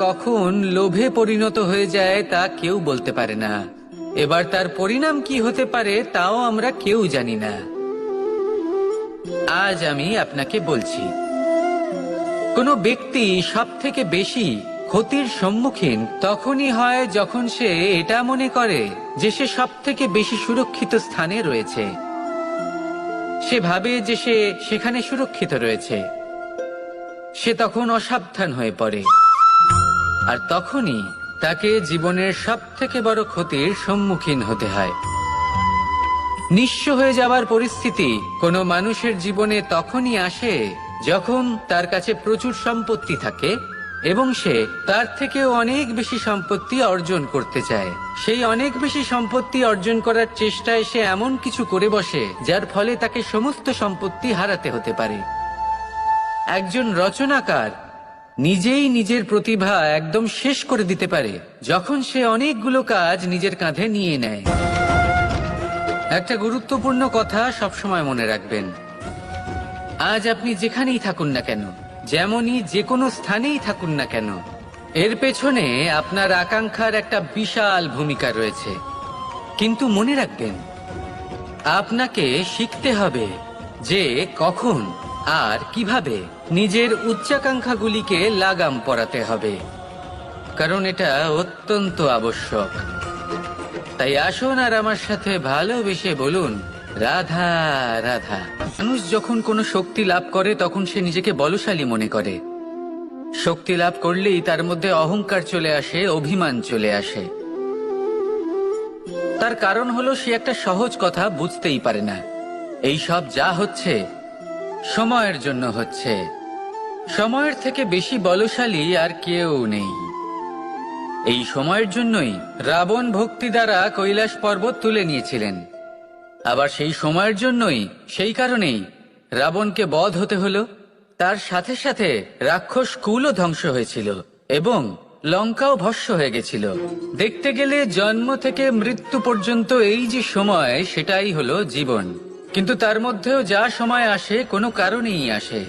কখন লোভে পরিণত হয়ে যায় তা কেউ বলতে পারে না। এবার তার পরিণাম কি হতে পারে তাও আমরা কেউ জানি না। আজ আমি আপনাকে বলছি, কোনো ব্যক্তি সব থেকে বেশি ক্ষতির সম্মুখীন তখনই হয় যখন সে এটা মনে করে যে সে সব থেকে বেশি সুরক্ষিত স্থানে রয়েছে। সে ভাবে যে সে সেখানে সুরক্ষিত রয়েছে। সে তখন অসাবধান হয়ে পড়ে, আর তখনই তাকে জীবনের সব থেকে বড় ক্ষতির সম্মুখীন হতে হয়। নিঃস্ব হয়ে যাওয়ার পরিস্থিতি কোনো মানুষের জীবনে তখনই আসে যখন তার কাছে প্রচুর সম্পত্তি থাকে এবং সে তার থেকেও অনেক বেশি সম্পত্তি অর্জন করতে চায়। সেই অনেক বেশি সম্পত্তি অর্জন করার চেষ্টায় সে এমন কিছু করে বসে যার ফলে তাকে সমস্ত সম্পত্তি হারাতে হতে পারে। একজন রচনাকার নিজেই নিজের প্রতিভা একদম শেষ করে দিতে পারে যখন সে অনেকগুলো কাজ নিজের কাঁধে নিয়ে নেয়। একটা গুরুত্বপূর্ণ কথা সবসময় মনে রাখবেন, আজ আপনি যেখানেই থাকুন না কেন, যেমনই যে কোনো স্থানেই থাকুন না কেন, এর পেছনে আপনার আকাঙ্ক্ষার একটা বিশাল ভূমিকা রয়েছে। কিন্তু মনে রাখবেন, আপনাকে শিখতে হবে যে কখন আর কিভাবে নিজের উচ্চাকাঙ্ক্ষাগুলিকে লাগাম পরাতে হবে, কারণ এটা অত্যন্ত আবশ্যক। তাই আসুন আর আমার সাথে ভালোবেসে বলুন, রাধা রাধা। মানুষ যখন কোনো শক্তি লাভ করে তখন সে নিজেকে বলশালী মনে করে। শক্তি লাভ করলেই তার মধ্যে অহংকার চলে আসে, অভিমান চলে আসে। তার কারণ হলো সে একটা সহজ কথা বুঝতেই পারে না। এই সব যা হচ্ছে সময়ের জন্য হচ্ছে। সময়ের থেকে বেশি বলশালী আর কেউ নেই। এই সময়ের জন্যই রাবণ ভক্তি দ্বারা কৈলাস পর্বত তুলে নিয়েছিলেন। আবার সেই সময়ের জন্যই, সেই কারণেই রাবণকে বধ হতে হলো। তার সাথে সাথে রাক্ষস কুলও ধ্বংস হয়েছিল এবং লঙ্কাও ভস্ম হয়ে গেছিল। দেখতে গেলে জন্ম থেকে মৃত্যু পর্যন্ত এই যে সময়, সেটাই হলো জীবন। কিন্তু তার মধ্যেও যা সময় আসে কোনো কারণেই আসে।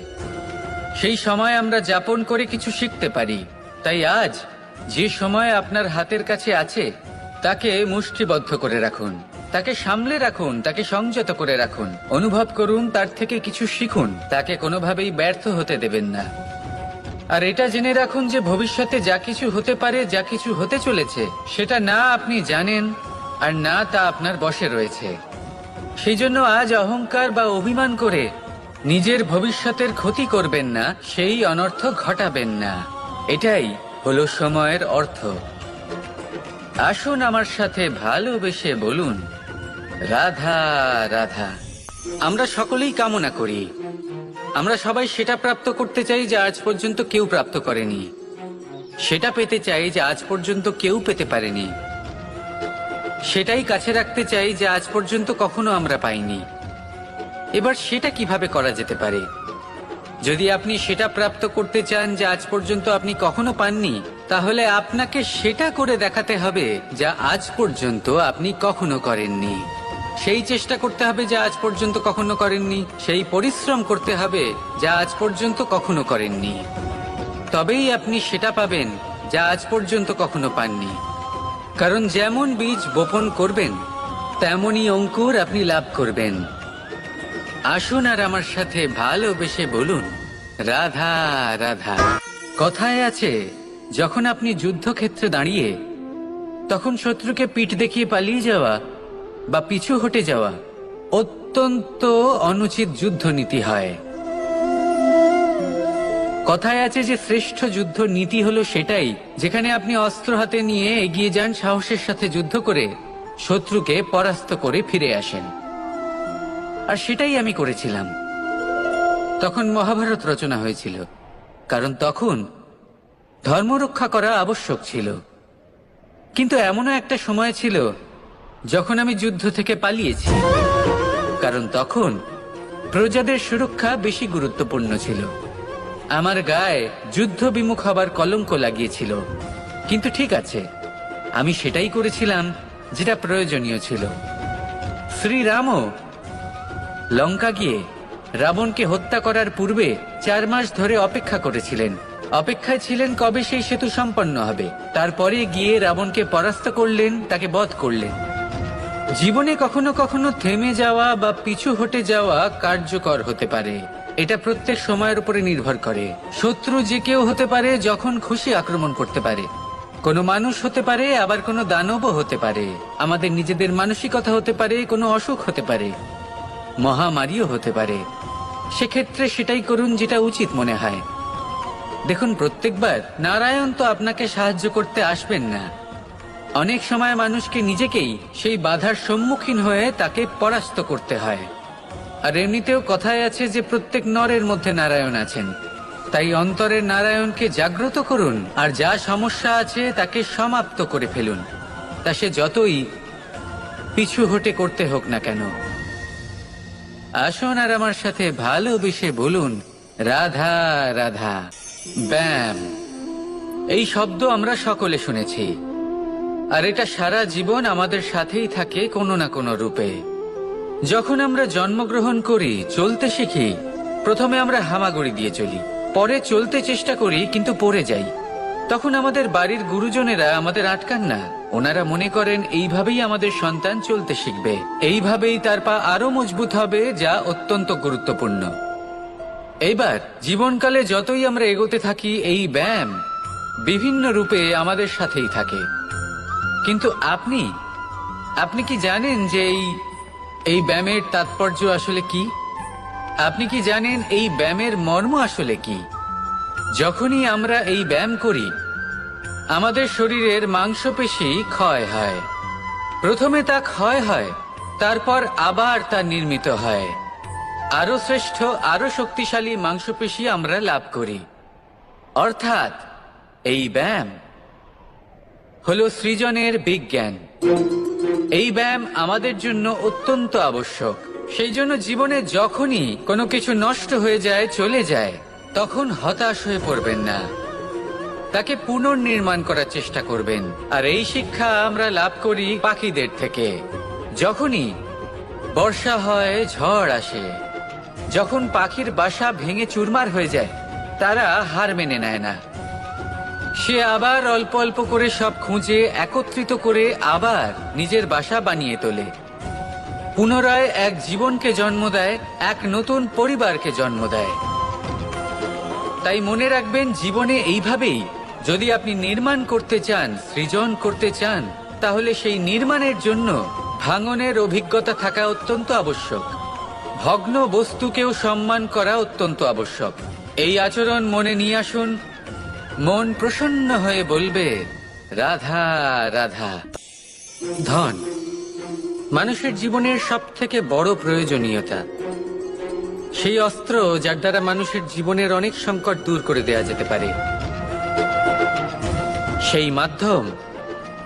সেই সময় আমরা যাপন করে কিছু শিখতে পারি। তাই আজ যে সময় আপনার হাতের কাছে আছে তাকে মুষ্টিবদ্ধ করে রাখুন, তাকে সামলে রাখুন, তাকে সংযত করে রাখুন, অনুভব করুন, তার থেকে কিছু শিখুন, তাকে কোনোভাবেই ব্যর্থ হতে দেবেন না। আর এটা জেনে রাখুন যে ভবিষ্যতে যা কিছু হতে পারে, যা কিছু হতে চলেছে, সেটা না আপনি জানেন আর না তা আপনার বশে রয়েছে। সেই জন্য আজ অহংকার বা অভিমান করে নিজের ভবিষ্যতের ক্ষতি করবেন না, সেই অনর্থ ঘটাবেন না। এটাই হলো সময়ের অর্থ। আসুন আমার সাথে ভালোবেসে বলুন, রাধা রাধা। আমরা সকলেই কামনা করি, আমরা সবাই সেটা প্রাপ্ত করতে চাই যা আজ পর্যন্ত কেউ প্রাপ্ত করেনি, সেটা পেতে চাই যা আজ পর্যন্ত কেউ পেতে পারেনি, সেটাই কাছে রাখতে চাই যা আজ পর্যন্ত কখনো আমরা পাইনি। এবার সেটা কিভাবে করা যেতে পারে? যদি আপনি সেটা প্রাপ্ত করতে চান যা আজ পর্যন্ত আপনি কখনো পাননি, তাহলে আপনাকে সেটা করে দেখাতে হবে যা আজ পর্যন্ত আপনি কখনো করেননি। সেই চেষ্টা করতে হবে যা আজ পর্যন্ত কখনো করেননি, সেই পরিশ্রম করতে হবে যা আজ পর্যন্ত কখনো করেননি। তবেই আপনি সেটা পাবেন যা আজ পর্যন্ত কখনো পাননি। কারণ যেমন বীজ বপন করবেন তেমনই অঙ্কুর আপনি লাভ করবেন। আসুন আর আমার সাথে ভালোবেসে বলুন, রাধা রাধা। কথায় আছে, যখন আপনি যুদ্ধক্ষেত্রে দাঁড়িয়ে তখন শত্রুকে পিঠ দেখিয়ে পালিয়ে যাওয়া বা পিছু হটে যাওয়া অত্যন্ত অনুচিত যুদ্ধনীতি হয়। কথায় আছে যে শ্রেষ্ঠ যুদ্ধ নীতি হলো সেটাই যেখানে আপনি অস্ত্র হাতে নিয়ে এগিয়ে যান, সাহসের সাথে যুদ্ধ করে শত্রুকে পরাস্ত করে ফিরে আসেন। আর সেটাই আমি করেছিলাম। তখন মহাভারত রচনা হয়েছিল, কারণ তখন ধর্ম রক্ষা করা আবশ্যক ছিল। কিন্তু এমনও একটা সময় ছিল যখন আমি যুদ্ধ থেকে পালিয়েছি, কারণ তখন প্রজাদের সুরক্ষা বেশি গুরুত্বপূর্ণ ছিল। আমার গায়ে যুদ্ধ বিমুখ হবার কলঙ্ক লাগিয়েছিল। কিন্তু ঠিক আছে, আমি সেটাই করেছিলাম যেটা প্রয়োজনীয় ছিল। শ্রীরামও লঙ্কা গিয়ে রাবণকে হত্যা করার পূর্বে 4 মাস ধরে অপেক্ষা করেছিলেন, অপেক্ষায় ছিলেন কবে সেই সেতু সম্পন্ন হবে। তারপরে গিয়ে রাবণকে পরাস্ত করলেন, তাকে বধ করলেন। জীবনে কখনো কখনো থেমে যাওয়া বা পিছু হটে যাওয়া কার্যকর হতে পারে। এটা প্রত্যেক সময়ের উপরে নির্ভর করে। শত্রু যে কেউ হতে পারে, যখন খুশি আক্রমণ করতে পারে। কোনো মানুষ হতে পারে, আবার কোনো দানবও হতে পারে। আমাদের নিজেদের মানসিকতা হতে পারে, কোনো অসুখ হতে পারে, মহামারীও হতে পারে। সেক্ষেত্রে সেটাই করুন যেটা উচিত মনে হয়। দেখুন, প্রত্যেকবার নারায়ণ তো আপনাকে সাহায্য করতে আসবেন না। অনেক সময় মানুষকে নিজেকেই সেই বাধার সম্মুখীন হয়ে তাকে পরাস্ত করতে হয়। আর এমনিতেও কথায় আছে যে প্রত্যেক নরের মধ্যে নারায়ণ আছেন। তাই অন্তরের নারায়ণকে জাগ্রত করুন, আর যা সমস্যা আছে তাকে সমাপ্ত করে ফেলুন, তা সে যতই পিছু হটে করতে হোক না কেন। আসুন আর আমার সাথে ভালোবেসে বলুন, রাধা রাধা। ব্যায়াম, এই শব্দ আমরা সকলে শুনেছি, আর এটা সারা জীবন আমাদের সাথেই থাকে কোনো না কোনো রূপে। যখন আমরা জন্মগ্রহণ করি, চলতে শিখি, প্রথমে আমরা হামাগুড়ি দিয়ে চলি, পরে চলতে চেষ্টা করি কিন্তু পড়ে যাই। তখন আমাদের বাড়ির গুরুজনেরা আমাদের আটকান না। ওনারা মনে করেন এইভাবেই আমাদের সন্তান চলতে শিখবে, এইভাবেই তার পা আরো মজবুত হবে, যা অত্যন্ত গুরুত্বপূর্ণ। এইবার জীবনকালে যতই আমরা এগোতে থাকি, এই ব্যায়াম বিভিন্ন রূপে আমাদের সাথেই থাকে। কিন্তু আপনি কি জানেন যে এই ব্যায়ামের তাৎপর্য আসলে কি? আপনি কি জানেন এই ব্যায়ামের মর্ম আসলে কি? যখনই আমরা এই ব্যায়াম করি, আমাদের শরীরের মাংসপেশি ক্ষয় হয়। প্রথমে তা ক্ষয় হয়, তারপর আবার তা নির্মিত হয়। আরো শ্রেষ্ঠ, আরো শক্তিশালী মাংসপেশি আমরা লাভ করি। অর্থাৎ এই ব্যায়াম হলো সৃজনের বিজ্ঞান। এই ব্যায়াম আমাদের জন্য অত্যন্ত আবশ্যক। সেই জন্য জীবনে যখনই কোনো কিছু নষ্ট হয়ে যায়, চলে যায়, তখন হতাশ হয়ে পড়বেন না, তাকে পুনর্নির্মাণ করার চেষ্টা করবেন। আর এই শিক্ষা আমরা লাভ করি পাখিদের থেকে। যখনই বর্ষা হয়, ঝড় আসে, যখন পাখির বাসা ভেঙে চুরমার হয়ে যায়, তারা হার মেনে নেয় না। সে আবার অল্প অল্প করে সব খুঁজে একত্রিত করে আবার নিজের বাসা বানিয়ে তোলে, পুনরায় এক জীবনকে জন্ম দেয়, এক নতুন পরিবারকে জন্ম দেয়। তাই মনে রাখবেন, জীবনে এইভাবেই যদি আপনি নির্মাণ করতে চান, সৃজন করতে চান, তাহলে সেই নির্মাণের জন্য ভাঙনের অভিজ্ঞতা থাকা অত্যন্ত আবশ্যক। ভগ্ন বস্তুকেও সম্মান করা অত্যন্ত আবশ্যক। এই আচরণ মনে নিয়ে আসুন, মন প্রসন্ন হয়ে বলবে, রাধা রাধা। ধন মানুষের জীবনের সব থেকে বড় প্রয়োজনীয়তা, সেই অস্ত্র যার দ্বারা মানুষের জীবনের অনেক সংকট দূর করে দেয়া যেতে পারে, সেই মাধ্যম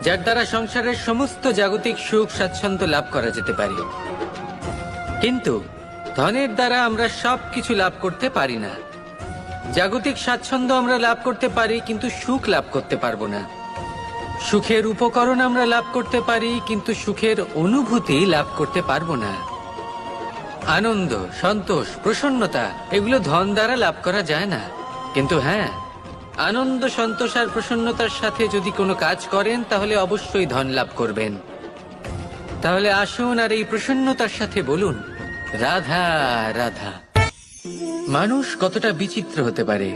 যার দ্বারা সংসারের সমস্ত জাগতিক সুখ স্বাচ্ছন্দ্য লাভ করা যেতে পারে। কিন্তু ধনের দ্বারা আমরা সবকিছু লাভ করতে পারি না। জাগতিক স্বাচ্ছন্দ্য আমরা লাভ করতে পারি, কিন্তু সুখ লাভ করতে পারবো না। সুখের উপকরণ আমরা লাভ করতে পারি, কিন্তু সুখের অনুভূতি লাভ করতে পারবো না। আনন্দ, সন্তোষ, প্রসন্নতা, এগুলো ধন দ্বারা লাভ করা যায় না। কিন্তু হ্যাঁ, আনন্দ, সন্তোষ আর প্রসন্নতার সাথে যদি কোনো কাজ করেন, তাহলে অবশ্যই ধন লাভ করবেন। তাহলে আসুন আর এই প্রসন্নতার সাথে বলুন, রাধা রাধা। মানুষ কতটা বিচিত্র হতে পারে।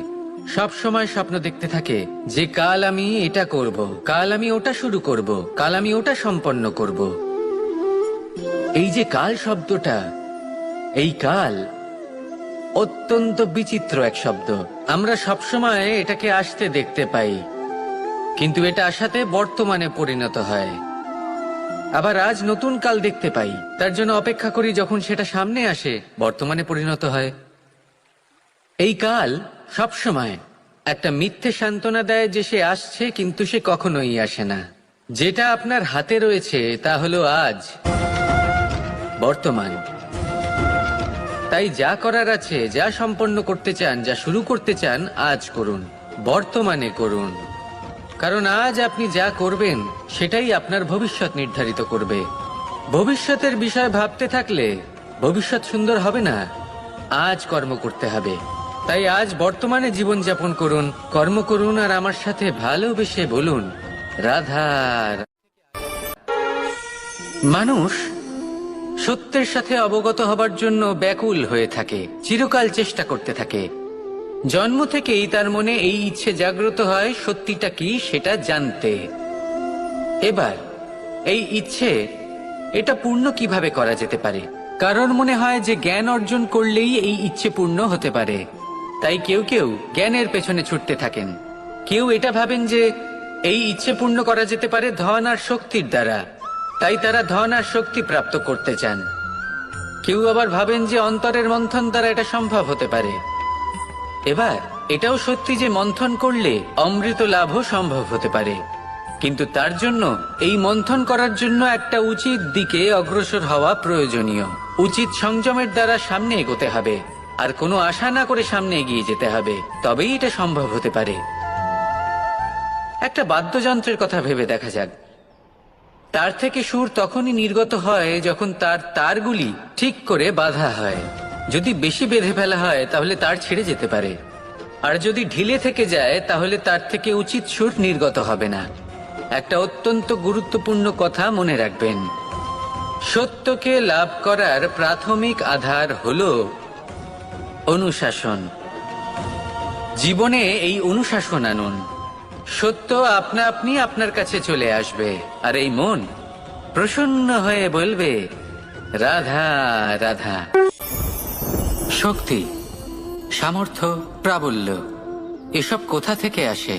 সব সময় স্বপ্ন দেখতে থাকে যে কাল আমি এটা করব, কাল আমি ওটা শুরু করব, কাল আমি ওটা সম্পন্ন করব। এই যে কাল শব্দটা, এই কাল অত্যন্ত বিচিত্র এক শব্দ। আমরা সবসময় এটাকে আসতে দেখতে পাই, কিন্তু এটা আসাতে বর্তমানে পরিণত হয়। আবার আজ নতুন কাল দেখতে পাই, তার জন্য অপেক্ষা করি, যখন সেটা সামনে আসে বর্তমানে পরিণত হয়। এই কাল সবসময় একটা মিথ্যে সান্ত্বনা দেয় যে সে আসছে, কিন্তু সে কখনোই আসে না। যেটা আপনার হাতে রয়েছে তা হলো আজ, বর্তমান। তাই যা করার আছে, যা সম্পন্ন করতে চান, যা শুরু করতে চান, আজ করুন, বর্তমানে করুন। কারণ আজ আপনি যা করবেন সেটাই আপনার ভবিষ্যৎ নির্ধারিত করবে। ভবিষ্যতের বিষয় ভাবতে থাকলে ভবিষ্যৎ সুন্দর হবে না। আজ কর্ম করতে হবে। তাই আজ বর্তমানে জীবনযাপন করুন, কর্ম করুন আর আমার সাথে ভালোবেসে বলুন রাধা। মানুষ সত্যের সাথে অবগত হবার জন্য ব্যাকুল হয়ে থাকে, চিরকাল চেষ্টা করতে থাকে। জন্ম থেকেই তার মনে এই ইচ্ছে জাগ্রত হয় সত্যিটা কি সেটা জানতে। এবার এই ইচ্ছে এটা পূর্ণ কিভাবে করা যেতে পারে? কারণ মনে হয় যে জ্ঞান অর্জন করলেই এই ইচ্ছে পূর্ণ হতে পারে, তাই কেউ কেউ জ্ঞানের পেছনে ছুটতে থাকেন। কেউ এটা ভাবেন যে এই ইচ্ছে পূর্ণ করা যেতে পারে ধন আর শক্তির দ্বারা, তাই তারা ধন আর শক্তি প্রাপ্ত করতে চান। কেউ আবার ভাবেন যে অন্তরের মন্থন দ্বারা এটা সম্ভব হতে পারে। এবার এটাও সত্যি যে মন্থন করলে অমৃত লাভও সম্ভব হতে পারে, কিন্তু তার জন্য এই মন্থন করার জন্য একটা উচিত দিকে অগ্রসর হওয়া প্রয়োজনীয়। উচিত সংযমের দ্বারা সামনে এগোতে হবে, আর কোনো আশা না করে সামনে এগিয়ে যেতে হবে, তবেই এটা সম্ভব হতে পারে। একটা বাদ্যযন্ত্রের কথা ভেবে দেখা যাক। তার থেকে সুর তখনই নির্গত হয় যখন তার তারগুলি ঠিক করে বাঁধা হয়। যদি বেশি বেঁধে ফেলা হয় তাহলে তার ছিঁড়ে যেতে পারে, আর যদি ঢিলে থেকে যায় তাহলে তার থেকে উচিত সুর নির্গত হবে না। একটা অত্যন্ত গুরুত্বপূর্ণ কথা মনে রাখবেন, সত্যকে লাভ করার প্রাথমিক আধার হলো অনুশাসন। জীবনে এই অনুশাসন আনুন, সত্য আপনা আপনি আপনার কাছে চলে আসবে, আর এই মন প্রসন্ন হয়ে বলবে রাধা রাধা। শক্তি, সামর্থ্য, প্রাবল্য এসব কোথা থেকে আসে?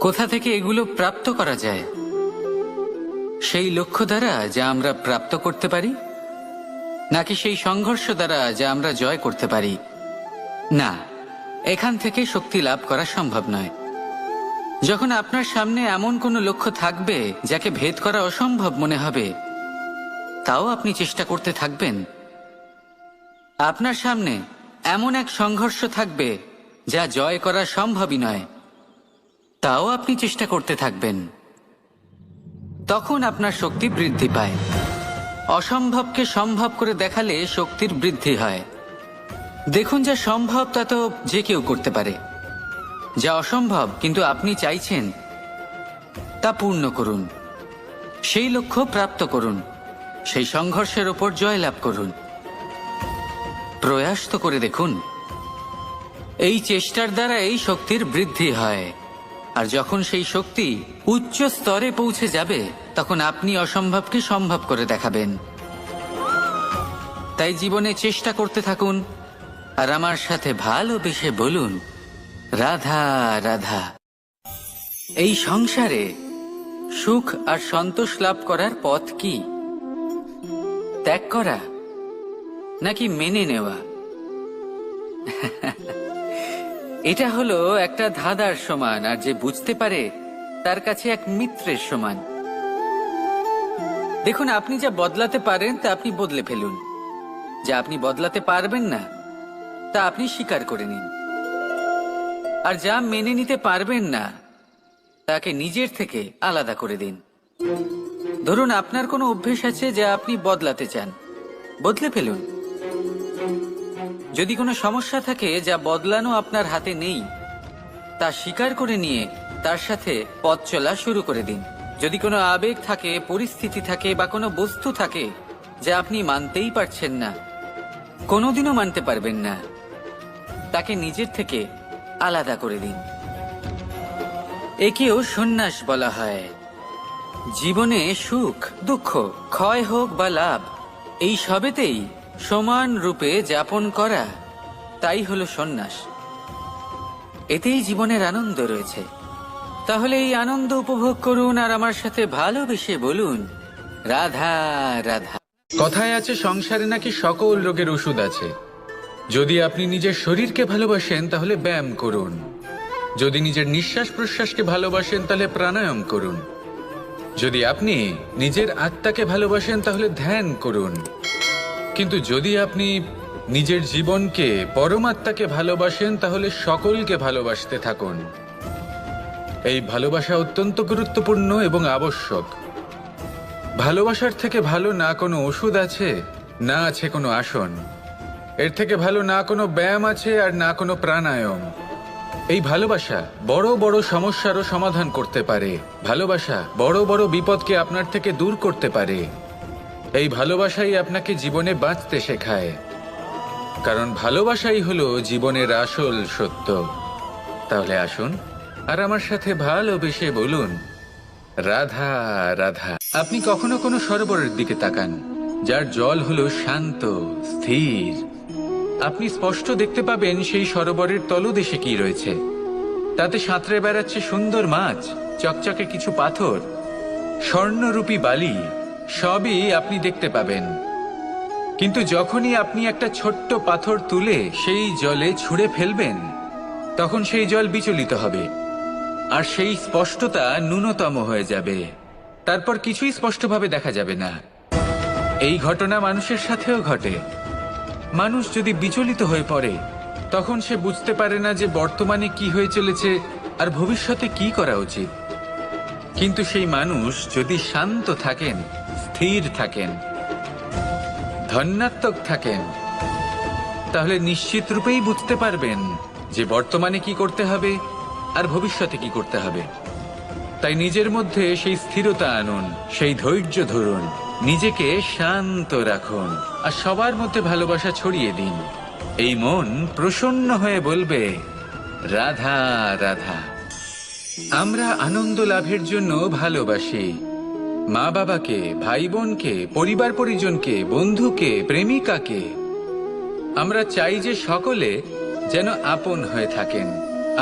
কোথা থেকে এগুলো প্রাপ্ত করা যায়? সেই লক্ষ্য দ্বারা যা আমরা প্রাপ্ত করতে পারি, নাকি সেই সংঘর্ষ দ্বারা যা আমরা জয় করতে পারি? না, এখান থেকে শক্তি লাভ করা সম্ভব নয়। যখন আপনার সামনে এমন কোনো লক্ষ্য থাকবে যাকে ভেদ করা অসম্ভব মনে হবে, তাও আপনি চেষ্টা করতে থাকবেন। আপনার সামনে এমন এক সংঘর্ষ থাকবে যা জয় করা সম্ভবই নয়, তাও আপনি চেষ্টা করতে থাকবেন। তখন আপনার শক্তি বৃদ্ধি পায়। অসম্ভবকে সম্ভব করে দেখালে শক্তির বৃদ্ধি হয়। দেখুন, যা সম্ভব তা তো যে কেউ করতে পারে। যা অসম্ভব কিন্তু আপনি চাইছেন, তা পূর্ণ করুন। সেই লক্ষ্য প্রাপ্ত করুন, সেই সংঘর্ষের ওপর জয়লাভ করুন। প্রয়াস তো করে দেখুন। এই চেষ্টার দ্বারা এই শক্তির বৃদ্ধি হয়, আর যখন সেই শক্তি উচ্চ স্তরে পৌঁছে যাবে তখন আপনি অসম্ভবকে সম্ভব করে দেখাবেন। তাই জীবনে চেষ্টা করতে থাকুন, আর আমার সাথে ভালোবেসে বলুন রাধা রাধা। এই সংসারে সুখ আর সন্তোষ লাভ করার পথ কি? ত্যাগ করা নাকি মেনে নেওয়া? এটা হলো একটা ধাঁধার সমান, আর যে বুঝতে পারে তার কাছে এক মিত্রের সমান। দেখুন, আপনি যা বদলাতে পারেন তা আপনি বদলে ফেলুন, যা আপনি বদলাতে পারবেন না তা আপনি স্বীকার করে নিন, আর যা মেনে নিতে পারবেন না তাকে নিজের থেকে আলাদা করে দিন। ধরুন, আপনার কোনো অভ্যেস আছে যা আপনি বদলাতে চান, বদলে ফেলুন। যদি কোনো সমস্যা থাকে যা বদলানো আপনার হাতে নেই, তা স্বীকার করে নিয়ে তার সাথে পথ চলা শুরু করে দিন। যদি কোনো আবেগ থাকে, পরিস্থিতি থাকে বা কোনো বস্তু থাকে যা আপনি মানতেই পারছেন না, কোনোদিনও মানতে পারবেন না, তাকে নিজের থেকে আলাদা করে দিন। একেও সন্ন্যাস বলা হয়। জীবনে সুখ দুঃখ, ক্ষয় হোক বা লাভ, এই সবেতেই সমান রূপে যাপন করা, তাই হলো সন্ন্যাস। এতেই জীবনের আনন্দ রয়েছে। তাহলে এই আনন্দ উপভোগ করুন, আর আমার সাথে ভালোবেসে বলুন রাধা রাধা। কথায় আছে সংসারে নাকি সকল রোগের ওষুধ আছে। যদি আপনি নিজের শরীরকে ভালোবাসেন তাহলে ব্যায়াম করুন, যদি নিজের নিঃশ্বাস প্রশ্বাসকে ভালোবাসেন তাহলে প্রাণায়াম করুন, যদি আপনি নিজের আত্মাকে ভালোবাসেন তাহলে ধ্যান করুন, কিন্তু যদি আপনি নিজের জীবনকে, পরমাত্মাকে ভালোবাসেন তাহলে সকলকে ভালোবাসতে থাকুন। এই ভালোবাসা অত্যন্ত গুরুত্বপূর্ণ এবং আবশ্যক। ভালোবাসার থেকে ভালো না কোনো ওষুধ আছে, না আছে কোনো আসন। এর থেকে ভালো না কোনো ব্যায়াম আছে আর না কোনো প্রাণায়াম। এই ভালোবাসা বড় বড় সমস্যারও সমাধান করতে পারে। ভালোবাসা বড় বড় বিপদকে আপনার থেকে দূর করতে পারে। এই ভালোবাসাই আপনাকে জীবনে বাঁচতে শেখায়, কারণ ভালোবাসাই হলো জীবনের আসল সত্য। তাহলে আসুন আর আমার সাথে ভালোবেসে বলুন, রাধা রাধা। আপনি কখনো কোনো সরোবরের দিকে তাকান, যার জল হলো শান্ত, স্থির। আপনি স্পষ্ট দেখতে পাবেন সেই সরোবরের তলদেশে কি রয়েছে। তাতে সাঁতরে বেড়াচ্ছে সুন্দর মাছ, চকচকে কিছু পাথর, স্বর্ণরূপী বালি, সবই আপনি দেখতে পাবেন। কিন্তু যখনই আপনি একটা ছোট্ট পাথর তুলে সেই জলে ছুঁড়ে ফেলবেন, তখন সেই জল বিচলিত হবে আর সেই স্পষ্টতা ন্যূনতম হয়ে যাবে। তারপর কিছুই স্পষ্টভাবে দেখা যাবে না। এই ঘটনা মানুষের সাথেও ঘটে। মানুষ যদি বিচলিত হয়ে পড়ে, তখন সে বুঝতে পারে না যে বর্তমানে কি হয়ে চলেছে আর ভবিষ্যতে কি করা উচিত। কিন্তু সেই মানুষ যদি শান্ত থাকেন, স্থির থাকেন, ধন্যাত্মক থাকেন, তাহলে নিশ্চিত রূপেই বুঝতে পারবেন যে বর্তমানে কি করতে হবে আর ভবিষ্যতে কি করতে হবে। তাই নিজের মধ্যে সেই স্থিরতা আনুন, সেই ধৈর্য ধরুন, নিজেকে শান্ত রাখুন আর সবার মধ্যে ভালোবাসা ছড়িয়ে দিন। এই মন প্রসন্ন হয়ে বলবে, রাধা রাধা। আমরা আনন্দ লাভের জন্য ভালোবাসি মা বাবাকে, ভাই বোনকে, পরিবার পরিজনকে, বন্ধুকে, প্রেমিকাকে। আমরা চাই যে সকলে যেন আপন হয়ে থাকেন,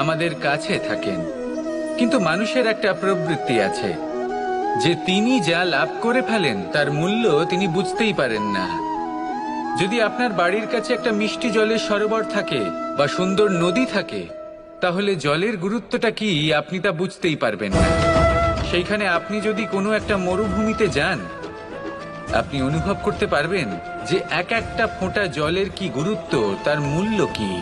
আমাদের কাছে থাকেন। কিন্তু মানুষের একটা প্রবৃত্তি আছে যে তিনি যা লাভ করে ফেলেন তার মূল্য তিনি বুঝতেই পারেন না। যদি আপনার বাড়ির কাছে একটা মিষ্টি জলের সরোবর থাকে বা সুন্দর নদী থাকে, তাহলে জলের গুরুত্বটা কি আপনি তা বুঝতেই পারবেন না। সেইখানে আপনি যদি কোনো একটা মরুভূমিতে যান, আপনি অনুভব করতে পারবেন যে এক একটা ফোঁটা জলের কি গুরুত্ব, তার মূল্য কি।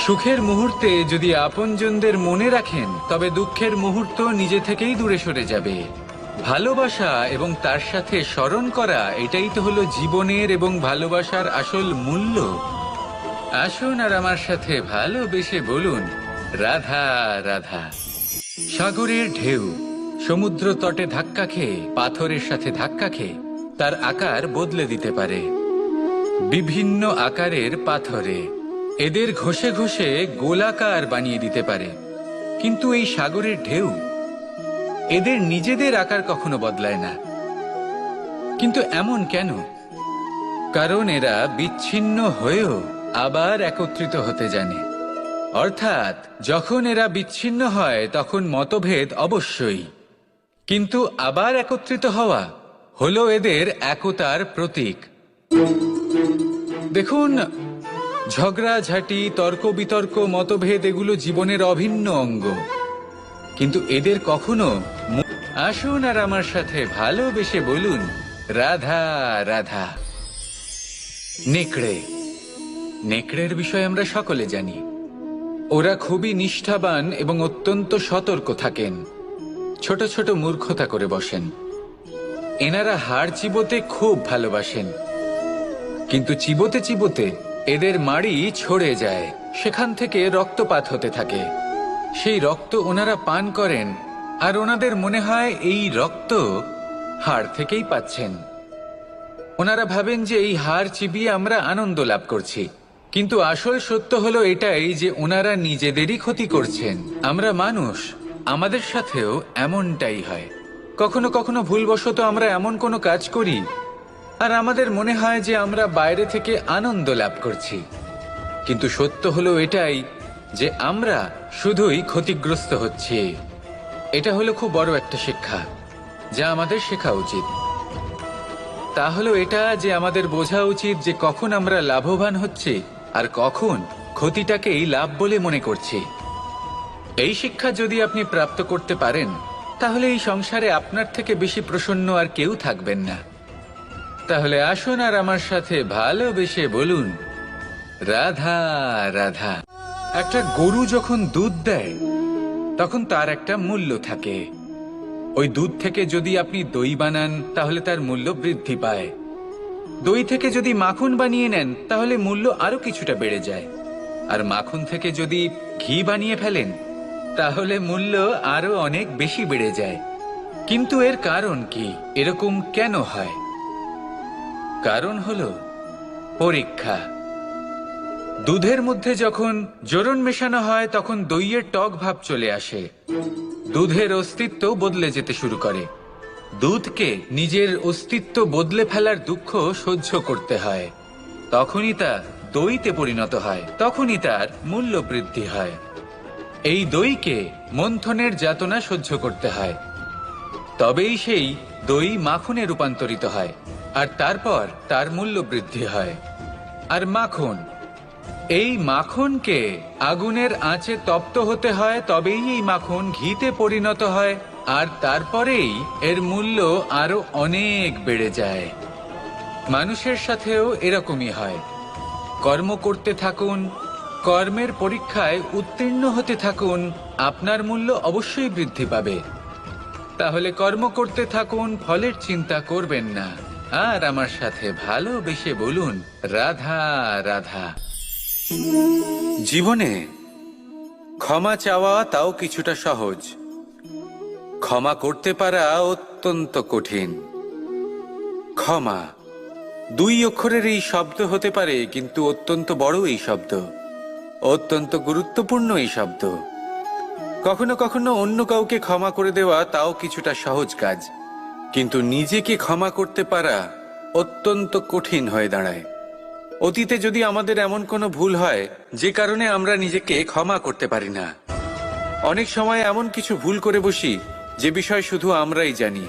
সুখের মুহূর্তে যদি আপনজনদের মনে রাখেন, তবে দুঃখের মুহূর্ত নিজে থেকেই দূরে সরে যাবে। ভালোবাসা এবং তার সাথে স্মরণ করা, এটাই তো হলো জীবনের এবং ভালোবাসার আসল মূল্য। আসুন আর আমার সাথে ভালোবেসে বলুন, রাধা রাধা। সাগরের ঢেউ সমুদ্র তটে ধাক্কা খেয়ে, পাথরের সাথে ধাক্কা খেয়ে তার আকার বদলে দিতে পারে। বিভিন্ন আকারের পাথরে এদের ঘষে ঘষে গোলাকার বানিয়ে দিতে পারে। কিন্তু এই সাগরের ঢেউ এদের নিজেদের আকার কখনো বদলায় না। কিন্তু এমন কেন? কারণ এরা বিচ্ছিন্ন হয়েও আবার একত্রিত হতে জানে। অর্থাৎ যখন এরা বিচ্ছিন্ন হয় তখন মতভেদ অবশ্যই, কিন্তু আবার একত্রিত হওয়া হলো এদের একতার প্রতীক। দেখুন, ঝগড়াঝাঁটি, তর্ক বিতর্ক, মতভেদ এগুলো জীবনের অভিন্ন অঙ্গ, কিন্তু এদের কখনো। আসুন আর আমার সাথে ভালোবেসে বলুন, রাধা রাধা। নেকড়ে, নেকড়ের বিষয়ে আমরা সকলে জানি। ওরা খুবই নিষ্ঠাবান এবং অত্যন্ত সতর্ক থাকেন। ছোট ছোট মূর্খতা করে বসেন। এনারা হাড় চিবোতে খুব ভালোবাসেন, কিন্তু চিবোতে চিবোতে এদের মাড়ি ছড়ে যায়, সেখান থেকে রক্তপাত হতে থাকে। সেই রক্ত ওনারা পান করেন আর ওনাদের মনে হয় এই রক্ত হাড় থেকেই পাচ্ছেন। ওনারা ভাবেন যে এই হাড় চিবিয়ে আমরা আনন্দ লাভ করছি, কিন্তু আসল সত্য হলো এটাই যে ওনারা নিজেদেরই ক্ষতি করছেন। আমরা মানুষ, আমাদের সাথেও এমনটাই হয়। কখনো কখনো ভুলবশত আমরা এমন কোনো কাজ করি আর আমাদের মনে হয় যে আমরা বাইরে থেকে আনন্দ লাভ করছি, কিন্তু সত্য হলো এটাই যে আমরা শুধুই ক্ষতিগ্রস্ত হচ্ছি। এটা হলো খুব বড় একটা শিক্ষা যা আমাদের শেখা উচিত। তা হলো এটা যে আমাদের বোঝা উচিত যে কখন আমরা লাভবান হচ্ছি আর কখন ক্ষতিটাকেই লাভ বলে মনে করছি। এই শিক্ষা যদি আপনি প্রাপ্ত করতে পারেন, তাহলে এই সংসারে আপনার থেকে বেশি প্রসন্ন আর কেউ থাকবেন না। তাহলে আসুন আর আমার সাথে ভালোবেসে বলুন, রাধা রাধা। একটা গরু যখন দুধ দেয় তখন তার একটা মূল্য থাকে। ওই দুধ থেকে যদি আপনি দই বানান তাহলে তার মূল্য বৃদ্ধি পায়। দই থেকে যদি মাখন বানিয়ে নেন তাহলে মূল্য আরো কিছুটা বেড়ে যায়, আর মাখন থেকে যদি ঘি বানিয়ে ফেলেন তাহলে মূল্য আরো অনেক বেশি বেড়ে যায়। কিন্তু এর কারণ কি? এরকম কেন হয়? কারণ হলো পরীক্ষা। দুধের মধ্যে যখন জোরন মেশানো হয় তখন দইয়ের টক ভাব চলে আসে, দুধের অস্তিত্ব বদলে যেতে শুরু করে। দুধকে নিজের অস্তিত্ব বদলে ফেলার দুঃখ সহ্য করতে হয়, তখনই তা দইতে পরিণত হয়, তখনই তার মূল্য বৃদ্ধি হয়। এই দইকে মন্থনের যাতনা সহ্য করতে হয়, তবেই সেই দই মাখনে রূপান্তরিত হয়, আর তারপর তার মূল্য বৃদ্ধি হয়। আর মাখন, এই মাখনকে আগুনের আঁচে তপ্ত হতে হয়, তবেই এই মাখন ঘিতে পরিণত হয়, আর তারপরেই এর মূল্য আরো অনেক বেড়ে যায়। মানুষের সাথেও এরকমই হয়। কর্ম করতে থাকুন, কর্মের পরীক্ষায় উত্তীর্ণ হতে থাকুন, আপনার মূল্য অবশ্যই বৃদ্ধি পাবে। তাহলে কর্ম করতে থাকুন, ফলের চিন্তা করবেন না, আর আমার সাথে ভালোবেসে বলুন রাধা রাধা। জীবনে ক্ষমা চাওয়া তাও কিছুটা সহজ, ক্ষমা করতে পারা অত্যন্ত কঠিন। ক্ষমা 2 অক্ষরের এই শব্দ হতে পারে, কিন্তু অত্যন্ত বড় এই শব্দ, অত্যন্ত গুরুত্বপূর্ণ এই শব্দ। কখনো কখনো অন্য কাউকে ক্ষমা করে দেওয়া তাও কিছুটা সহজ কাজ, কিন্তু নিজেকে ক্ষমা করতে পারা অত্যন্ত কঠিন হয়ে দাঁড়ায়। অতীতে যদি আমাদের এমন কোনো ভুল হয় যে কারণে আমরা নিজেকে ক্ষমা করতে পারি না, অনেক সময় এমন কিছু ভুল করে বসি যে বিষয় শুধু আমরাই জানি,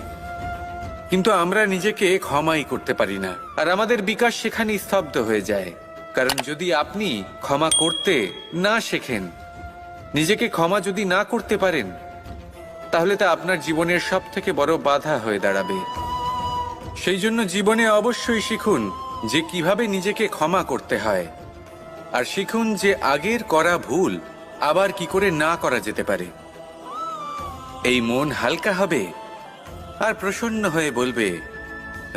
কিন্তু আমরা নিজেকে ক্ষমাই করতে পারি না, আর আমাদের বিকাশ সেখানেই স্তব্ধ হয়ে যায়। কারণ যদি আপনি ক্ষমা করতে না শেখেন, নিজেকে ক্ষমা যদি না করতে পারেন, তাহলে তা আপনার জীবনের সবথেকে বড় বাধা হয়ে দাঁড়াবে। সেই জন্য জীবনে অবশ্যই শিখুন যে কিভাবে নিজেকে ক্ষমা করতে হয়, আর শিখুন যে আগের করা ভুল আবার কি করে না করা যেতে পারে। এই মন হালকা হবে আর প্রসন্ন হয়ে বলবে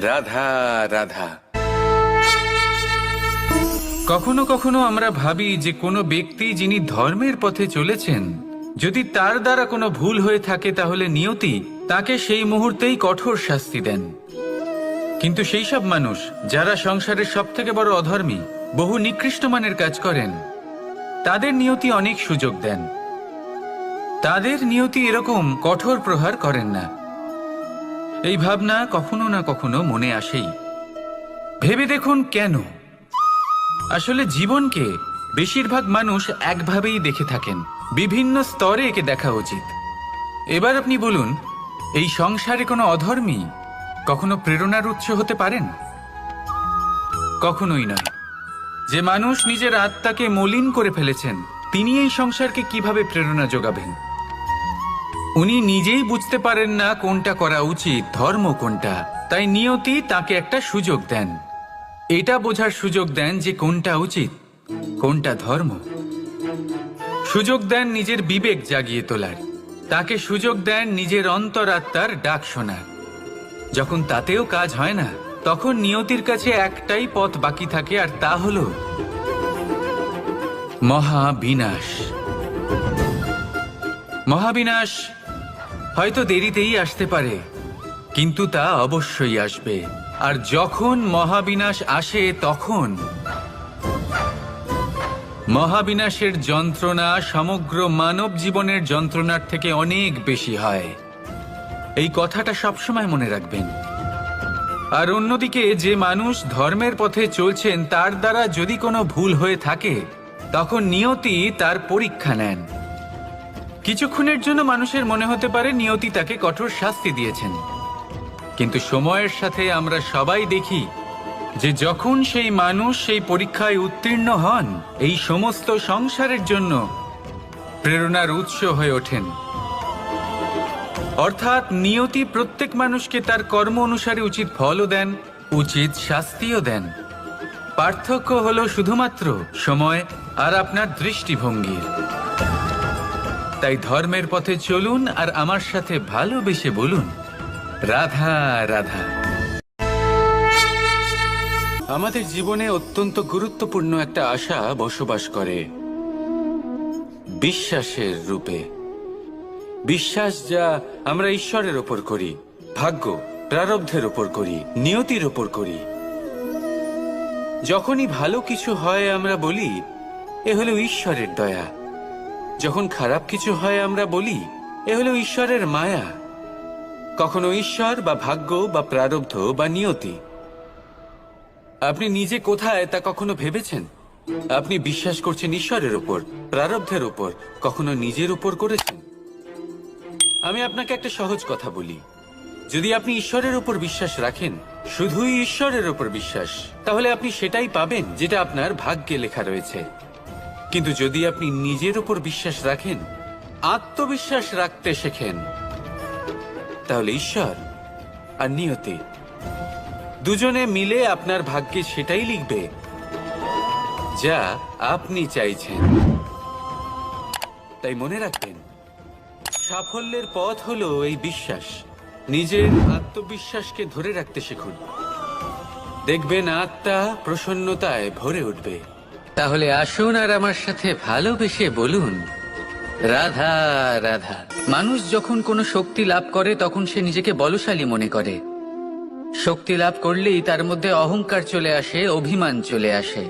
রাধা রাধা। কখনো কখনো আমরা ভাবি যে কোনো ব্যক্তি যিনি ধর্মের পথে চলেছেন, যদি তার দ্বারা কোনো ভুল হয়ে থাকে তাহলে নিয়তি তাকে সেই মুহূর্তেই কঠোর শাস্তি দেন। কিন্তু সেই সব মানুষ যারা সংসারের সবথেকে বড় অধর্মী, বহু নিকৃষ্ট মানের কাজ করেন, তাদের নিয়তি অনেক সুযোগ দেন। তাদের নিয়তি এরকম কঠোর প্রহার করেন না। এই ভাবনা কখনো না কখনো মনে আসেই। ভেবে দেখুন কেন? আসলে জীবনকে বেশিরভাগ মানুষ একভাবেই দেখে থাকেন, বিভিন্ন স্তরে একে দেখা উচিত। এবার আপনি বলুন, এই সংসারে কোনো অধর্মী কখনো প্রেরণার উৎস হতে পারেন? কখনোই নয়। যে মানুষ নিজের আত্মাকে মলিন করে ফেলেছেন, তিনি এই সংসারকে কিভাবে প্রেরণা যোগাবেন? উনি নিজেই বুঝতে পারেন না কোনটা করা উচিত, ধর্ম কোনটা। তাই নিয়তি তাকে একটা সুযোগ দেন, এটা বোঝার সুযোগ দেন যে কোনটা উচিত, কোনটা ধর্ম। সুযোগ দেন নিজের বিবেক জাগিয়ে তোলার, তাকে সুযোগ দেন নিজের অন্তরাত্মার ডাক শোনার। যখন তাতেও কাজ হয় না, তখন নিয়তির কাছে একটাই পথ বাকি থাকে, আর তা হলো মহাবিনাশ। মহাবিনাশ হয়তো দেরিতেই আসতে পারে, কিন্তু তা অবশ্যই আসবে। আর যখন মহাবিনাশ আসে, তখন মহাবিনাশের যন্ত্রণা সমগ্র মানব জীবনের যন্ত্রণার থেকে অনেক বেশি হয়। এই কথাটা সবসময় মনে রাখবেন। আর অন্যদিকে যে মানুষ ধর্মের পথে চলছেন, তার দ্বারা যদি কোনো ভুল হয়ে থাকে, তখন নিয়তি তার পরীক্ষা নেন। কিছুক্ষণের জন্য মানুষের মনে হতে পারে নিয়তি তাকে কঠোর শাস্তি দিয়েছেন, কিন্তু সময়ের সাথে আমরা সবাই দেখি যে যখন সেই মানুষ সেই পরীক্ষায় উত্তীর্ণ হন, এই সমস্ত সংসারের জন্য প্রেরণার উৎস হয়ে ওঠেন। অর্থাৎ নিয়তি প্রত্যেক মানুষকে তার কর্ম অনুসারে উচিত ফলও দেন, উচিত শাস্তিও দেন। পার্থক্য হলো শুধুমাত্র সময় আর আপনার দৃষ্টিভঙ্গির। তাই ধর্মের পথে চলুন আর আমার সাথে ভালোবেসে বলুন রাধা রাধা। আমাদের জীবনে অত্যন্ত গুরুত্বপূর্ণ একটা আশা বসবাস করে বিশ্বাসের রূপে। বিশ্বাস যা আমরা ঈশ্বরের ওপর করি, ভাগ্য প্রারব্ধের ওপর করি, নিয়তির ওপর করি। যখনই ভালো কিছু হয় আমরা বলি এ হলো ঈশ্বরের দয়া, যখন খারাপ কিছু হয় আমরা বলি এ হলো ঈশ্বরের মায়া। কখনো ঈশ্বর বা ভাগ্য বা প্রারব্ধ বা নিয়তি। আপনি নিজে কোথায় তা কখনো ভেবেছেন? আপনি বিশ্বাস করছেন ঈশ্বরের উপর, প্রারব্ধের উপর, কখনো নিজের উপর করেছেন? আমি আপনাকে একটা সহজ কথা বলি, যদি আপনি ঈশ্বরের উপর বিশ্বাস রাখেন, শুধুই ঈশ্বরের উপর বিশ্বাস, তাহলে আপনি সেটাই পাবেন যেটা আপনার ভাগ্যে লেখা রয়েছে। কিন্তু যদি আপনি নিজের উপর বিশ্বাস রাখেন, আত্মবিশ্বাস রাখতে শেখেন, তাহলে ঈশ্বর আর নিয়তি দুজনে মিলে আপনার ভাগ্যে সেটাই লিখবে যা আপনি চাইছেন। তাই মনে রাখবেন, সাফল্যের পথ হলো এই বিশ্বাস। নিজের আত্মবিশ্বাসকে ধরে রাখতে শিখুন, দেখবেন আত্মা প্রসন্নতায় ভরে উঠবে। তাহলে আসুন আর আমার সাথে ভালোবেসে বলুন, রাধা রাধা। মানুষ যখন কোনো শক্তি লাভ করে তখন সে নিজেকে বলশালী মনে করে। শক্তি লাভ করলেই তার মধ্যে অহংকার চলে আসে, অভিমান চলে আসে।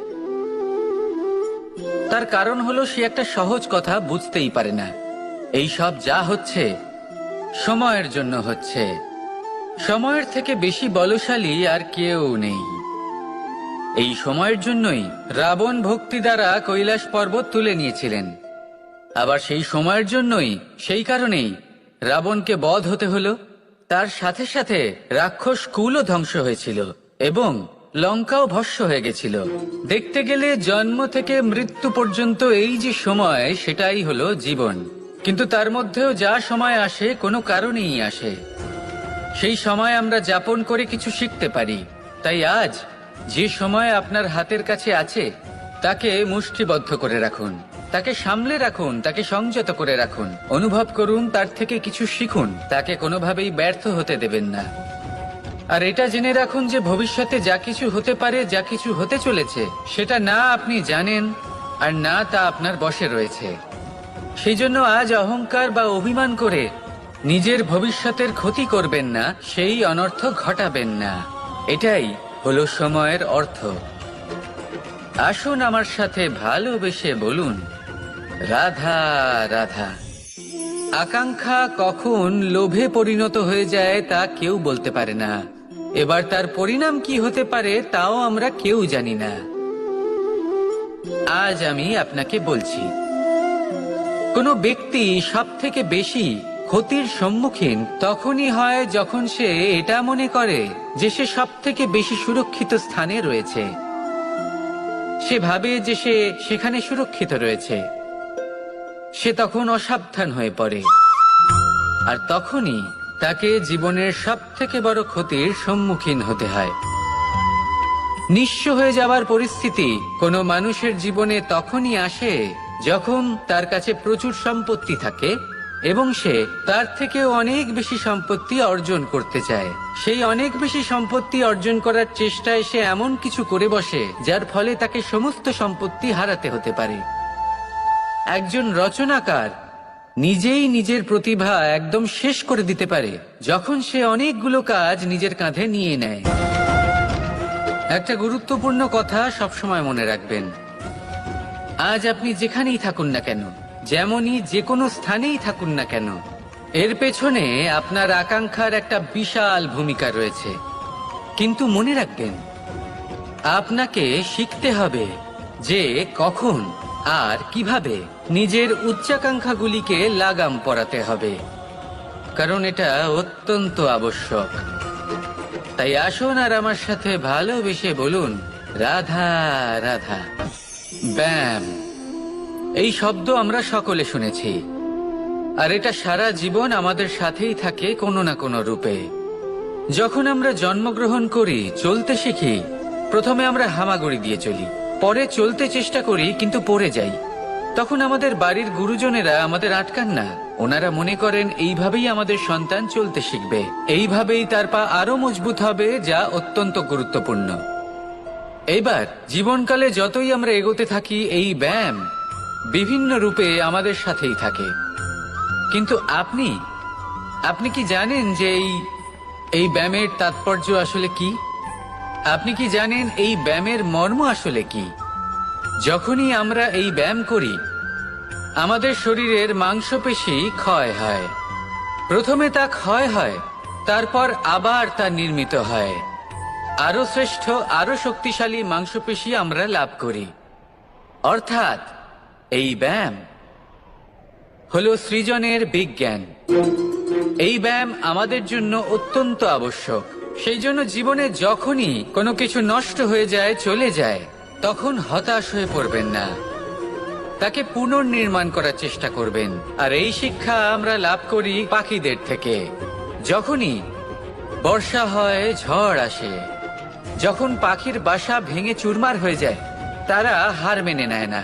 তার কারণ হলো সে একটা সহজ কথা বুঝতেই পারে না। এই সব যা হচ্ছে সময়ের জন্য হচ্ছে। সময়ের থেকে বেশি বলশালী আর কেউ নেই। এই সময়ের জন্যই রাবণ ভক্তি দ্বারা কৈলাস পর্বত তুলে নিয়েছিলেন। আবার সেই সময়ের জন্যই, সেই কারণেই রাবণকে বধ হতে হলো। তার সাথে সাথে রাক্ষস কুলও ধ্বংস হয়েছিল এবং লঙ্কাও ভস্ম হয়ে গেছিল। দেখতে গেলে জন্ম থেকে মৃত্যু পর্যন্ত এই যে সময়, সেটাই হলো জীবন। কিন্তু তার মধ্যেও যা সময় আসে কোনো কারণেই আসে। সেই সময় আমরা যাপন করে কিছু শিখতে পারি। তাই আজ যে সময় আপনার হাতের কাছে আছে তাকে মুষ্টিবদ্ধ করে রাখুন, তাকে সামলে রাখুন, তাকে সংযত করে রাখুন, অনুভব করুন, তার থেকে কিছু শিখুন, তাকে কোনোভাবেই ব্যর্থ হতে দেবেন না। আর এটা জেনে রাখুন যে ভবিষ্যতে যা কিছু হতে পারে, যা কিছু হতে চলেছে, সেটা না আপনি জানেন আর না তা আপনার বশে রয়েছে। সেই জন্য আজ অহংকার বা অভিমান করে নিজের ভবিষ্যতের ক্ষতি করবেন না, সেই অনর্থ ঘটাবেন না। এটাই হলো সময়ের অর্থ। আসুন আমার সাথে ভালোবেসে বলুন, রাধা রাধা। আকাঙ্ক্ষা কখন লোভে পরিণত হয়ে যায় তা কেউ বলতে পারে না। এবার তার পরিণাম কি হতে পারে তাও আমরা কেউ জানি না। আজ আমি আপনাকে বলছি, কোনো ব্যক্তি সব থেকে বেশি ক্ষতির সম্মুখীন তখনই হয় যখন সে এটা মনে করে যে সে সব থেকে বেশি সুরক্ষিত স্থানে রয়েছে। সে ভাবে যে সে সেখানে সুরক্ষিত রয়েছে। সে তখন অসাবধান হয়ে পড়ে, আর তখনই তাকে জীবনের সব থেকে বড় ক্ষতির সম্মুখীন হতে হয়। নিঃস্ব হয়ে যাওয়ার পরিস্থিতি কোনো মানুষের জীবনে তখনই আসে যখন তার কাছে প্রচুর সম্পত্তি থাকে এবং সে তার থেকেও অনেক বেশি সম্পত্তি অর্জন করতে চায়। সেই অনেক বেশি সম্পত্তি অর্জন করার চেষ্টায় সে এমন কিছু করে বসে যার ফলে তাকে সমস্ত সম্পত্তি হারাতে হতে পারে। একজন রচনাকার নিজেই নিজের প্রতিভা একদম শেষ করে দিতে পারে যখন সে অনেকগুলো কাজ নিজের কাঁধে নিয়ে নেয়। একটা গুরুত্বপূর্ণ কথা সবসময় মনে রাখবেন, আজ আপনি যেখানেই থাকুন না কেন, যেমনই যে কোনো স্থানেই থাকুন না কেন, এর পেছনে আপনার আকাঙ্ক্ষার একটা বিশাল ভূমিকা রয়েছে। কিন্তু মনে রাখবেন, আপনাকে শিখতে হবে যে কখন আর কিভাবে নিজের উচ্চাকাঙ্ক্ষাগুলিকে লাগাম পরাতে হবে, কারণ এটা অত্যন্ত আবশ্যক। তাই আসুন আর আমার সাথে ভালোবেসে বলুন, রাধা রাধা। ব্যায়াম, এই শব্দ আমরা সকলে শুনেছি, আর এটা সারা জীবন আমাদের সাথেই থাকে কোনো না কোনো রূপে। যখন আমরা জন্মগ্রহণ করি, চলতে শিখি, প্রথমে আমরা হামাগুড়ি দিয়ে চলি, পরে চলতে চেষ্টা করি কিন্তু পড়ে যাই। তখন আমাদের বাড়ির গুরুজনেরা আমাদের আটকান না। ওনারা মনে করেন এইভাবেই আমাদের সন্তান চলতে শিখবে, এইভাবেই তার পা আরো মজবুত হবে, যা অত্যন্ত গুরুত্বপূর্ণ। এইবার জীবনকালে যতই আমরা এগোতে থাকি, এই ব্যায়াম বিভিন্ন রূপে আমাদের সাথেই থাকে। কিন্তু আপনি আপনি কি জানেন যে এই ব্যায়ামের তাৎপর্য আসলে কি? আপনি কি জানেন এই ব্যায়ামের মর্ম আসলে কি? যখনই আমরা এই ব্যায়াম করি, আমাদের শরীরের মাংসপেশি ক্ষয় হয়। প্রথমে তা ক্ষয় হয়, তারপর আবার তা নির্মিত হয়। আরো শ্রেষ্ঠ, আরো শক্তিশালী মাংসপেশি আমরা লাভ করি। অর্থাৎ এই ব্যায়াম হলো সৃজনের বিজ্ঞান। এই ব্যায়াম আমাদের জন্য অত্যন্ত আবশ্যক। সেই জন্য জীবনে যখনই কোনো কিছু নষ্ট হয়ে যায়, চলে যায়, তখন হতাশ হয়ে পড়বেন না, তাকে পুনর্নির্মাণ করার চেষ্টা করবেন। আর এই শিক্ষা আমরা লাভ করি পাখিদের থেকে। যখনই বর্ষা হয়, ঝড় আসে, যখন পাখির বাসা ভেঙে চুরমার হয়ে যায়, তারা হার মেনে নেয় না।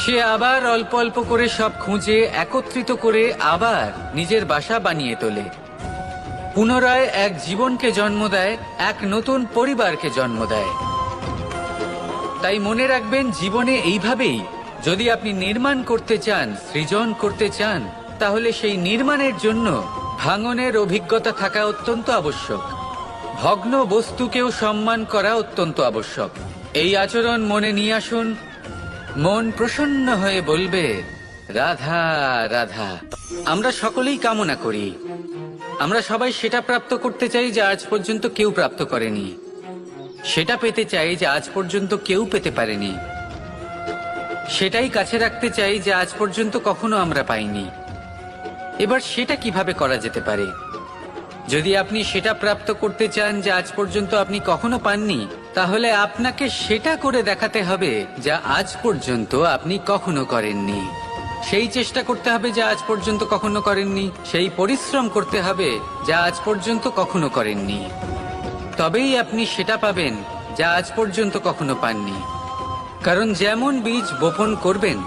সে আবার অল্প অল্প করে সব খুঁজে একত্রিত করে আবার নিজের বাসা বানিয়ে তোলে। পুনরায় এক জীবনকে জন্ম দেয়, এক নতুন পরিবারকে জন্ম দেয়। তাই মনে রাখবেন, জীবনে এইভাবেই যদি আপনি নির্মাণ করতে চান, সৃজন করতে চান, তাহলে সেই নির্মাণের জন্য ভাঙনের অভিজ্ঞতা থাকা অত্যন্ত আবশ্যক। ভগ্ন বস্তুকেও সম্মান করা অত্যন্ত আবশ্যক। এই আচরণ মনে নিয়ে আসুন, মন প্রসন্ন হয়ে বলবে, রাধা রাধা। আমরা সকলেই কামনা করি, আমরা সবাই সেটা প্রাপ্ত করতে চাই যা আজ পর্যন্ত কেউ প্রাপ্ত করেনি, সেটা পেতে চাই যা আজ পর্যন্ত কেউ পেতে পারেনি, সেটাই কাছে রাখতে চাই যা আজ পর্যন্ত কখনো আমরা পাইনি। এবার সেটা কিভাবে করা যেতে পারে? যদি আপনি সেটা প্রাপ্ত করতে চান যা আজ পর্যন্ত আপনি কখনো পাননি, তাহলে আপনাকে সেটা করে দেখাতে হবে যা আজ পর্যন্ত আপনি কখনো করেননি। সেই চেষ্টা করতে হবে যা আজ পর্যন্ত কখনো করেননি, সেই পরিশ্রম করতে হবে যা আজ পর্যন্ত কখনো করেননি। তবেই আপনি সেটা পাবেন যা আজ পর্যন্ত কখনো পাননি। কারণ যেমন বীজ বপন করবেন,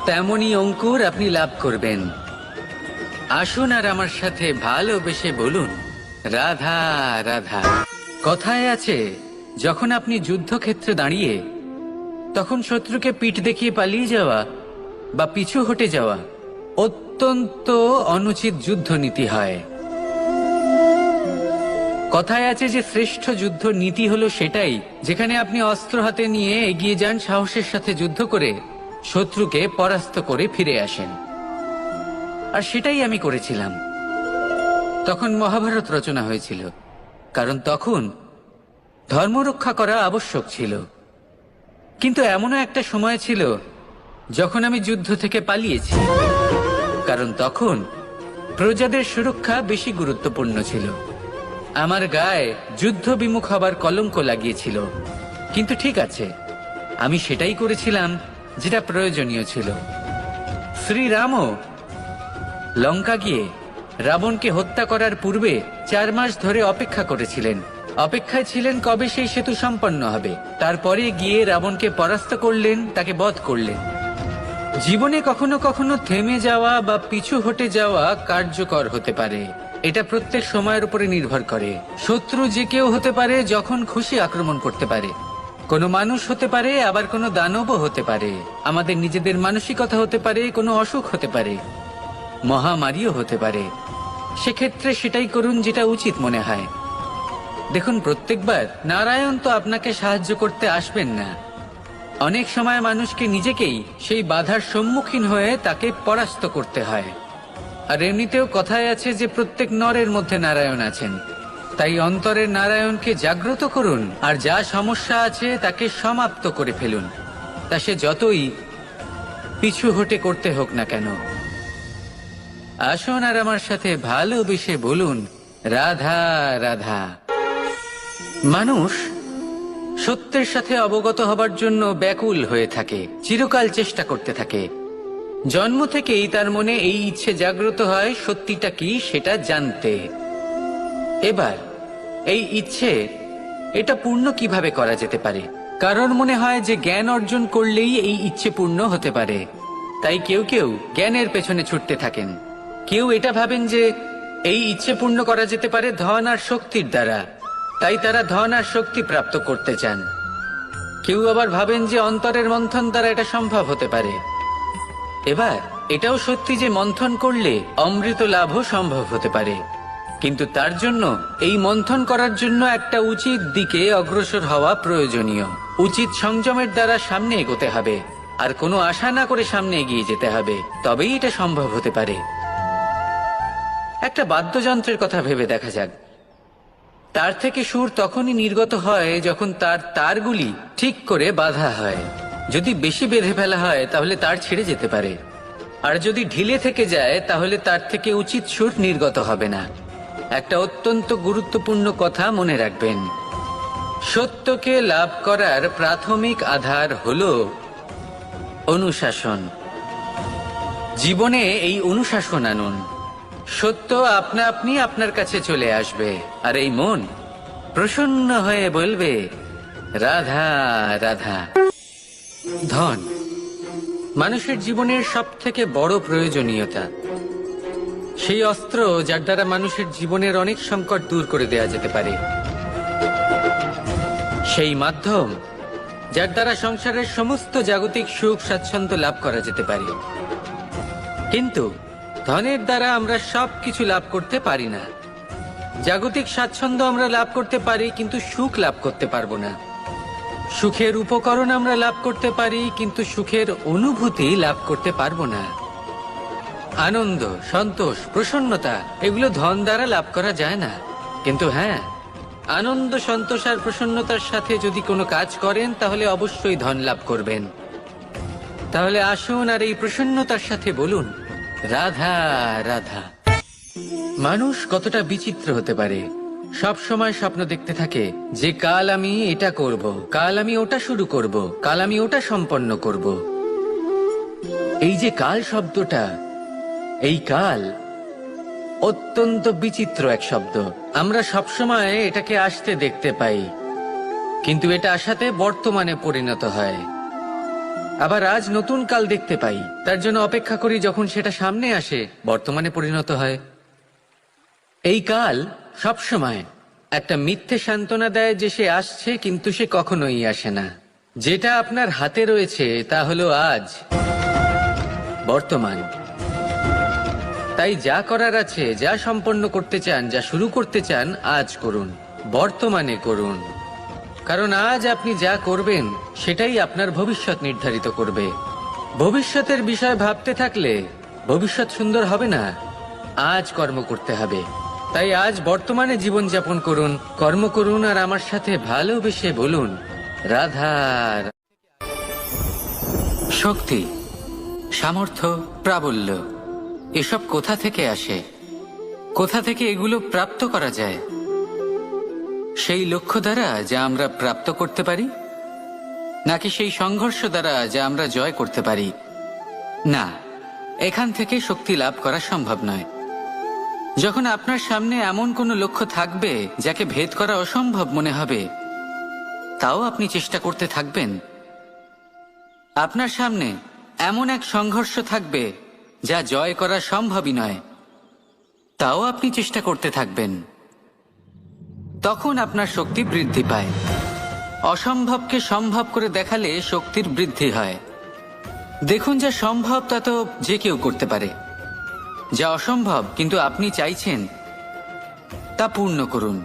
তেমনই অঙ্কুর আপনি লাভ করবেন। আসুন আর আমার সাথে ভালোবেসে বলুন, রাধা রাধা। কথায় আছে, যখন আপনি যুদ্ধক্ষেত্রে দাঁড়িয়ে, তখন শত্রুকে পিঠ দেখিয়ে পালিয়ে যাওয়া বা পিছু হটে যাওয়া অত্যন্ত অনুচিত যুদ্ধনীতি হয়। কথায় আছে যে শ্রেষ্ঠ যুদ্ধ নীতি হলো সেটাই যেখানে আপনি অস্ত্র হাতে নিয়ে এগিয়ে যান, সাহসের সাথে যুদ্ধ করে শত্রুকে পরাস্ত করে ফিরে আসেন। আর সেটাই আমি করেছিলাম। তখন মহাভারত রচনা হয়েছিল, কারণ তখন ধর্ম রক্ষা করা আবশ্যক ছিল। কিন্তু এমনও একটা সময় ছিল যখন আমি যুদ্ধ থেকে পালিয়েছি, কারণ তখন প্রজাদের সুরক্ষা বেশি গুরুত্বপূর্ণ ছিল। আমার গায়ে যুদ্ধ বিমুখ হবার কলঙ্ক লাগিয়েছিল। কিন্তু ঠিক আছে, আমি সেটাই করেছিলাম যেটা প্রয়োজনীয় ছিল। শ্রীরামও লঙ্কা গিয়ে রাবণকে হত্যা করার পূর্বে 4 মাস ধরে অপেক্ষা করেছিলেন। অপেক্ষায় ছিলেন কবে সেই সেতু সম্পন্ন হবে। তারপরে গিয়ে রাবণকে পরাস্ত করলেন, তাকে বধ করলেন। জীবনে কখনো কখনো থেমে যাওয়া বা পিছু হটে যাওয়া কার্যকর হতে পারে। এটা প্রত্যেক সময়ের উপরে নির্ভর করে। শত্রু যে কেউ হতে পারে, যখন খুশি আক্রমণ করতে পারে। কোনো মানুষ হতে পারে, আবার কোনো দানবও হতে পারে। আমাদের নিজেদের মানসিকতা হতে পারে, কোনো অসুখ হতে পারে, মহামারীও হতে পারে। সেক্ষেত্রে সেটাই করুন যেটা উচিত মনে হয়। দেখুন, প্রত্যেকবার নারায়ণ তো আপনাকে সাহায্য করতে আসবেন না। অনেক সময় মানুষকে নিজেকেই সেই বাধার সম্মুখীন হয়ে তাকে পরাস্ত করতে হয়। আর এমনিতেও কথায় আছে যে প্রত্যেক নরের মধ্যে নারায়ণ আছেন। তাই অন্তরের নারায়ণকে জাগ্রত করুন, আর যা সমস্যা আছে তাকে সমাপ্ত করে ফেলুন, তা সে যতই পিছু হটে করতে হোক না কেন। আসুন আর আমার সাথে ভালোবেসে বলুন, রাধা রাধা। মানুষ সত্যের সাথে অবগত হবার জন্য ব্যাকুল হয়ে থাকে, চিরকাল চেষ্টা করতে থাকে। জন্ম থেকেই তার মনে এই ইচ্ছে জাগ্রত হয় সত্যিটা কি সেটা জানতে। এবার এই ইচ্ছে, এটা পূর্ণ কিভাবে করা যেতে পারে? কারণ মনে হয় যে জ্ঞান অর্জন করলেই এই ইচ্ছে পূর্ণ হতে পারে। তাই কেউ কেউ জ্ঞানের পেছনে ছুটতে থাকেন। কেউ এটা ভাবেন যে এই ইচ্ছে পূর্ণ করা যেতে পারে ধন আর শক্তির দ্বারা, তাই তারা ধন আর শক্তি প্রাপ্ত করতে চান। কেউ আবার ভাবেন যে অন্তরের মন্থন দ্বারা এটা সম্ভব হতে পারে। এবার এটাও সত্যি যে মন্থন করলে অমৃত লাভও সম্ভব হতে পারে, কিন্তু তার জন্য এই মন্থন করার জন্য একটা উচিত দিকে অগ্রসর হওয়া প্রয়োজনীয়। উচিত সংযমের দ্বারা সামনে এগোতে হবে, আর কোনো আশা না করে সামনে এগিয়ে যেতে হবে, তবেই এটা সম্ভব হতে পারে। একটা বাদ্যযন্ত্রের কথা ভেবে দেখা যাক। তার থেকে সুর তখনই নির্গত হয় যখন তার তারগুলি ঠিক করে বাঁধা হয়। যদি বেশি বেঁধে ফেলা হয় তাহলে তার ছিঁড়ে যেতে পারে, আর যদি ঢিলে থেকে যায় তাহলে তার থেকে উচিত সুর নির্গত হবে না। একটা অত্যন্ত গুরুত্বপূর্ণ কথা মনে রাখবেন, সত্যকে লাভ করার প্রাথমিক আধার হলো অনুশাসন। জীবনে এই অনুশাসন আনুন, সত্য আপনা আপনি আপনার কাছে চলে আসবে, আর এই মন প্রসন্ন হয়ে বলবে রাধা রাধা। ধন মানুষের জীবনের সব থেকে বড় প্রয়োজনীয়তা, সেই অস্ত্র যার দ্বারা মানুষের জীবনের অনেক সংকট দূর করে দেয়া যেতে পারে, সেই মাধ্যম যার দ্বারা সংসারের সমস্ত জাগতিক সুখ স্বাচ্ছন্দ্য লাভ করা যেতে পারে। কিন্তু ধনের দ্বারা আমরা সবকিছু লাভ করতে পারি না। জাগতিক স্বাচ্ছন্দ্য আমরা লাভ করতে পারি, কিন্তু সুখ লাভ করতে পারবো না। সুখের উপকরণ আমরা লাভ করতে পারি, কিন্তু সুখের অনুভূতি লাভ করতে পারবো না। আনন্দ, সন্তোষ, প্রসন্নতা এগুলো ধন দ্বারা লাভ করা যায় না। কিন্তু হ্যাঁ, আনন্দ, সন্তোষ আর প্রসন্নতার সাথে যদি কোনো কাজ করেন তাহলে অবশ্যই ধন লাভ করবেন। তাহলে আসুন আর এই প্রসন্নতার সাথে বলুন রাধা রাধা। মানুষ কতটা বিচিত্র হতে পারে, সব সময় স্বপ্ন দেখতে থাকে যে কাল আমি এটা করব, কাল আমি ওটা শুরু করব, কাল আমি ওটা সম্পন্ন করব। এই যে কাল শব্দটা, এই কাল অত্যন্ত বিচিত্র এক শব্দ। আমরা সবসময় এটাকে আসতে দেখতে পাই, কিন্তু এটা আসাতে বর্তমানে পরিণত হয়। আবার আজ নতুন কাল দেখতে পাই, তার জন্য অপেক্ষা করি, যখন সেটা সামনে আসে বর্তমানে পরিণত হয়। এই কাল সবসময় একটা মিথ্যে সান্ত্বনা দেয় যে সে আসছে, কিন্তু সে কখনোই আসে না। যেটা আপনার হাতে রয়েছে তা হলো আজ, বর্তমান। তাই যা করার আছে, যা সম্পন্ন করতে চান, যা শুরু করতে চান, আজ করুন, বর্তমানে করুন। কারণ আজ আপনি যা করবেন সেটাই আপনার ভবিষ্যৎ নির্ধারিত করবে। ভবিষ্যতের বিষয় ভাবতে থাকলে ভবিষ্যৎ সুন্দর হবে না। আজ কর্ম করতে হবে। তাই আজ বর্তমানে জীবনযাপন করুন, কর্ম করুন, আর আমার সাথে ভালোবেসে বলুন রাধা। শক্তি, সামর্থ্য, প্রাবল্য এসব কোথা থেকে আসে? কোথা থেকে এগুলো প্রাপ্ত করা যায়? সেই লক্ষ্য দ্বারা যা আমরা প্রাপ্ত করতে পারি, নাকি সেই সংঘর্ষ দ্বারা যা আমরা জয় করতে পারি? না, এখান থেকে শক্তি লাভ করা সম্ভব নয়। যখন আপনার সামনে এমন কোনো লক্ষ্য থাকবে যাকে ভেদ করা অসম্ভব মনে হবে, তাও আপনি চেষ্টা করতে থাকবেন। আপনার সামনে এমন এক সংঘর্ষ থাকবে যা জয় করা সম্ভবই নয়, তাও আপনি চেষ্টা করতে থাকবেন। তখন আপনার শক্তি বৃদ্ধি পায়। অসম্ভবকে সম্ভব করে দেখালে শক্তির বৃদ্ধি হয়। দেখুন, যা সম্ভব তা তো যে কেউ করতে পারে। যা অসম্ভব কিন্তু আপনি চাইছেন, তা পূর্ণ করুন।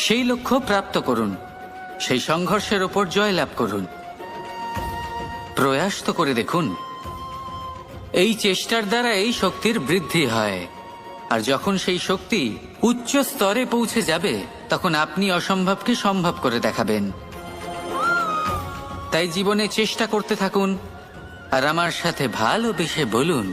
সেই লক্ষ্য প্রাপ্ত করুন, সেই সংঘর্ষের ওপর জয়লাভ করুন। প্রয়াস তো করে দেখুন। এই চেষ্টার দ্বারা এই শক্তির বৃদ্ধি হয়, আর যখন সেই শক্তি উচ্চ স্তরে পৌঁছে যাবে তখন আপনি অসম্ভবকে সম্ভব করে দেখাবেন। তাই জীবনে চেষ্টা করতে থাকুন, আর আমার সাথে ভালোবেসে বলুন